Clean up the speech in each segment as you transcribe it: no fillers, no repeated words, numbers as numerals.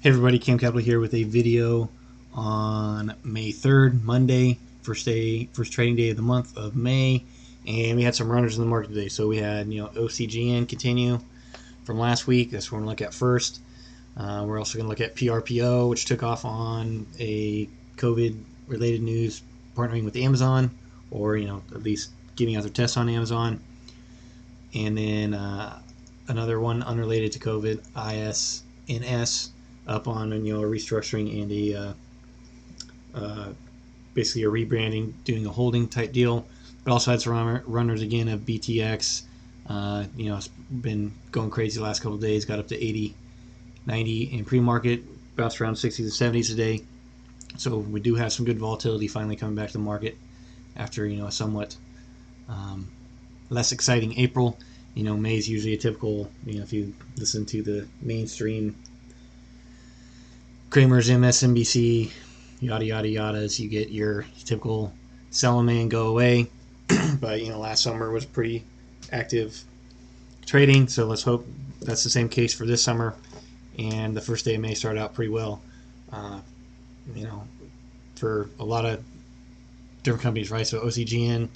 Hey everybody, Cam Capital here with a video on May 3rd, Monday, first trading day of the month of May, and we had some runners in the market today. So we had OCGN continue from last week. That's what we're going to look at first. We're also going to look at PRPO, which took off on a COVID-related news, partnering with Amazon, or at least giving out their tests on Amazon, and then another one unrelated to COVID, ISNS. Up on a restructuring and a basically a rebranding, doing a holding type deal. But also had some runners again of BTX. It's been going crazy the last couple of days. Got up to 80, 90 in pre-market, bounced around 60s and 70s today. So we do have some good volatility finally coming back to the market after a somewhat less exciting April. May is usually a typical. If you listen to the mainstream Kramer's, MSNBC, yada yada yadas, you get your typical sell them and go away. But last summer was pretty active trading, so let's hope that's the same case for this summer. And the first day of May started out pretty well, for a lot of different companies, right? So OCGN,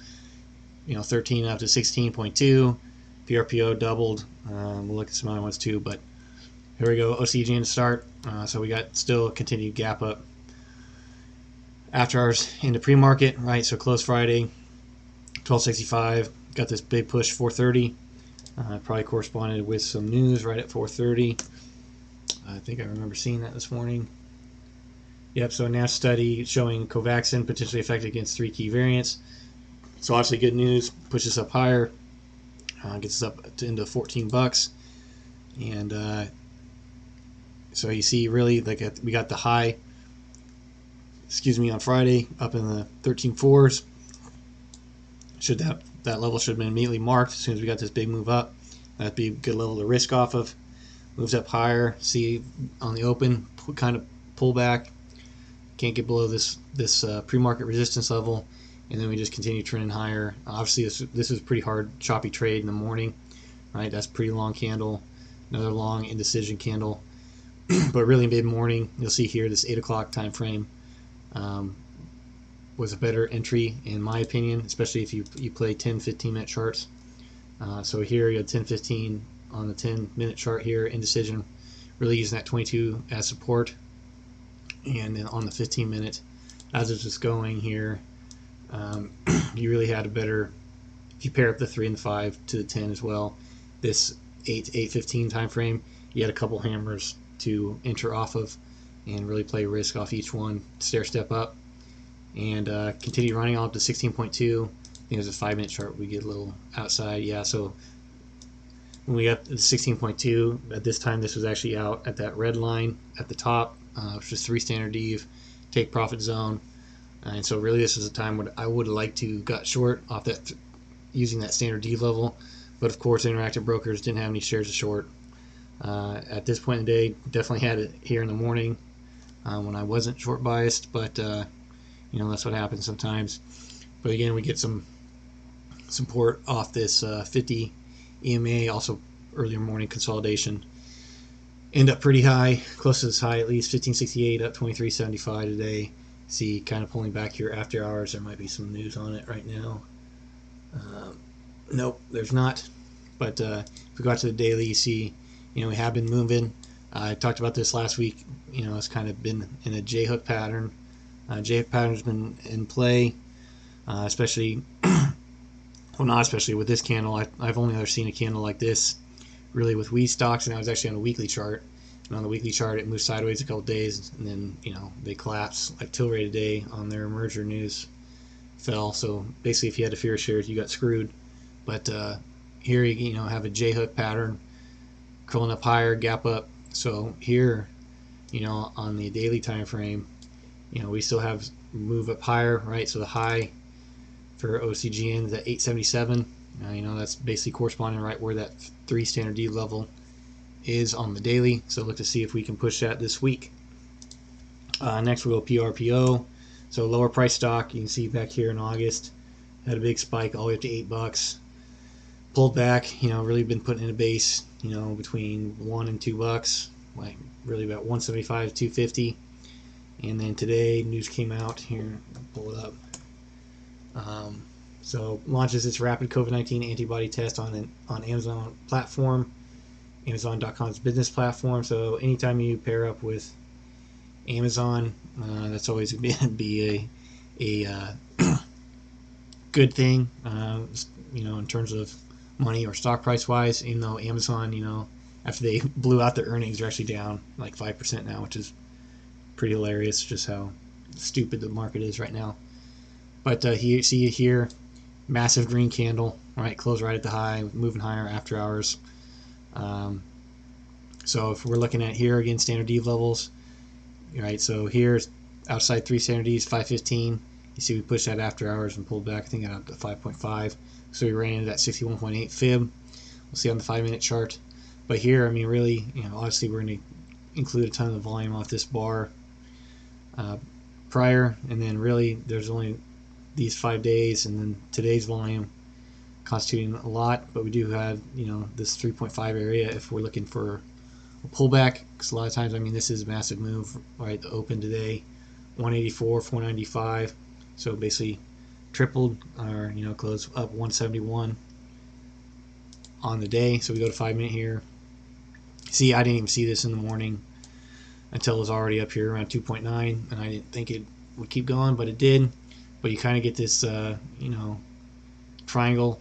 13 up to 16.2, PRPO doubled. We'll look at some other ones too, but here we go. OCGN to start. So we got still a continued gap up after hours into pre-market, right? So close Friday, 1265. Got this big push 430. Probably corresponded with some news right at 430. I think I remember seeing that this morning. Yep. So a NASH study showing Covaxin potentially effective against 3 key variants. So obviously good news. Pushes up higher. Gets us up to into $14, and so you see really we got the high, on Friday up in the 13.4s. Should that level should have been immediately marked as soon as we got this big move up. That'd be a good level to risk off of. Moves up higher. See on the open, kind of pull back. Can't get below this pre-market resistance level, and then we just continue trending higher. Obviously, this is a pretty hard, choppy trade in the morning, right? That's a pretty long candle, another long indecision candle. But really mid-morning, you'll see here this 8 o'clock time frame was a better entry in my opinion, especially if you play 10-15 minute charts. So here you have 10-15 on the 10-minute chart here, indecision, really using that 22 as support. And then on the 15-minute, as it's just going here, you really had a better, if you pair up the 3 and the 5 to the 10 as well, this 8 to 8:15 time frame, you had a couple hammers to enter off of and really play risk off each one, stair step up, and continue running on up to 16.2. I think there's a 5-minute chart we get a little outside. Yeah, so when we got the 16.2, at this time this was actually out at that red line at the top, which is 3 standard dev, take profit zone. And so really this was a time when I would have liked to got short off that using that standard dev level, but of course Interactive Brokers didn't have any shares to short. At this point in the day, definitely had it here in the morning when I wasn't short biased, but that's what happens sometimes. But again, we get some support off this 50 EMA, also earlier morning consolidation. End up pretty high, close to this high at least, 1568 up 2375 today. See kind of pulling back here after hours. There might be some news on it right now. Nope, there's not. But if we go out to the daily, you see we have been moving. I talked about this last week. It's kind of been in a J-hook pattern. J-hook pattern's been in play, especially, well, not especially with this candle. I've only ever seen a candle like this, really, with wheat stocks, and I was actually on a weekly chart. And on the weekly chart, it moved sideways a couple days, and then they collapsed. Like Tilray today on their merger news fell. So basically, if you had a fear of shares, you got screwed. But here you have a J-hook pattern. Curling up higher, gap up. So here, on the daily time frame, we still have move up higher, right? So the high for OCGN is at 877. That's basically corresponding right where that 3 standard D level is on the daily. So look to see if we can push that this week. Next we'll go PRPO. So lower price stock. You can see back here in August had a big spike all the way up to $8. Pulled back. Really been putting in a base. Between $1 and $2. like really about 175, 250. And then today news came out here. I'll pull it up. So launches its rapid COVID-19 antibody test on Amazon platform, Amazon.com's business platform. So anytime you pair up with Amazon, that's always going to be a good thing, in terms of money or stock price wise. Even though Amazon, after they blew out their earnings, they're actually down like 5% now, which is pretty hilarious, just how stupid the market is right now. But here, see here, massive green candle, right? Close right at the high, moving higher after hours. So if we're looking at here again, standard D levels, right? So here's outside 3 standard Ds, 515. You see we pushed that after hours and pulled back, I think, up to 5.5. So we ran into that 61.8 fib. We'll see on the 5-minute chart. But here, I mean, really, obviously we're going to include a ton of the volume off this bar prior, and then really there's only these 5 days, and then today's volume constituting a lot. But we do have, this 3.5 area if we're looking for a pullback, because a lot of times, I mean, this is a massive move, right? The open today, 184, 495. So basically tripled, or close up 171 on the day. So we go to 5-minute here. See, I didn't even see this in the morning until it was already up here around 2.9, and I didn't think it would keep going, but it did. But you kind of get this triangle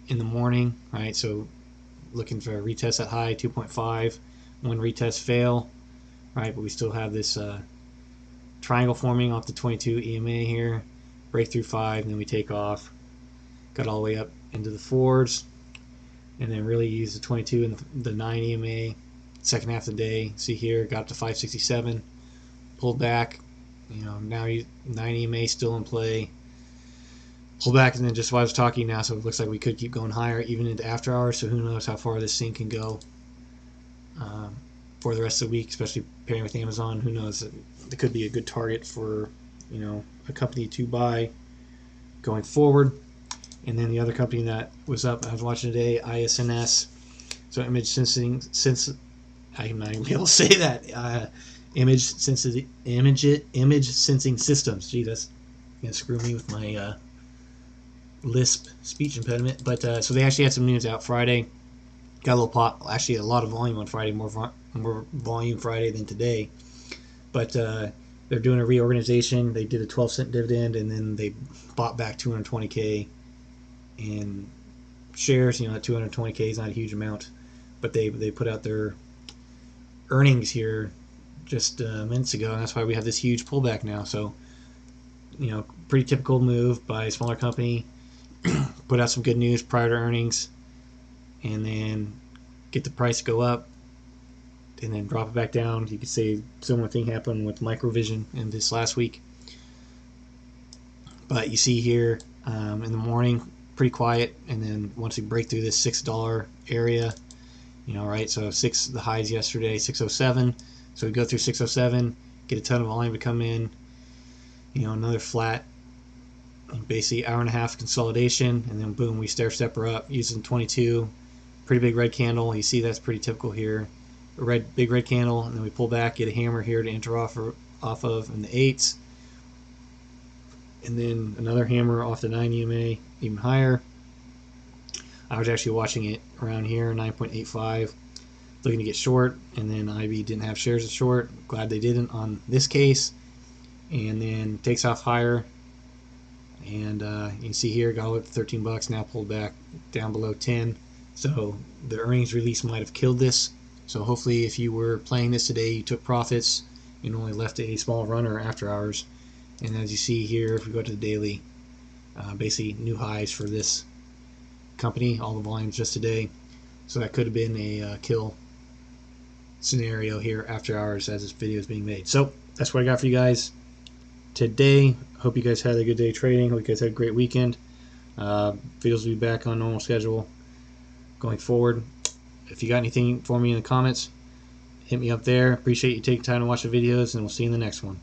in the morning, right? So looking for a retest at high 2.5, one retest fail, right? But we still have this triangle forming off the 22 EMA here, breakthrough 5, and then we take off, got all the way up into the 4s, and then really use the 22 and the 9 EMA second half of the day. See here, got up to 567, pulled back, now 9 EMA still in play, pull back, and then just while I was talking now, so it looks like we could keep going higher even into after hours. So who knows how far this thing can go for the rest of the week, especially pairing with Amazon. Who knows, it could be a good target for a company to buy going forward. And then the other company that was up, I was watching today, ISNS, so Image Sensing I'm not even able to say that. Image Sensing Systems. Gee, that's gonna screw me with my lisp speech impediment. But so they actually had some news out Friday. Got a little pop. Actually, a lot of volume on Friday. More volume Friday than today. But they're doing a reorganization. They did a 12-cent dividend, and then they bought back 220K in shares. That 220K is not a huge amount, but they put out their earnings here just minutes ago, and that's why we have this huge pullback now. So pretty typical move by a smaller company. Put out some good news prior to earnings, and then get the price to go up, and then drop it back down. You could say similar thing happened with Microvision in this last week. But you see here in the morning, pretty quiet, and then once we break through this $6 area, right? So the highs yesterday, 607. So we go through 607, get a ton of volume to come in. Another flat, basically hour and a half consolidation, and then boom, we step her up using 22. Pretty big red candle. You see that's pretty typical here. A big red candle, and then we pull back, get a hammer here to enter off of in the 8s, and then another hammer off the 9 EMA, even higher. I was actually watching it around here, 9.85, looking to get short, and then IB didn't have shares at short. Glad they didn't on this case. And then takes off higher, and you can see here, got up to $13, now pulled back down below 10. So the earnings release might have killed this. So hopefully if you were playing this today, you took profits and only left a small runner after hours. And as you see here, if we go to the daily, basically new highs for this company, all the volumes just today. So that could have been a kill scenario here after hours as this video is being made. So that's what I got for you guys today. Hope you guys had a good day trading. Hope you guys had a great weekend. Videos will be back on normal schedule going forward. If you got anything for me in the comments, hit me up there. Appreciate you taking time to watch the videos, and we'll see you in the next one.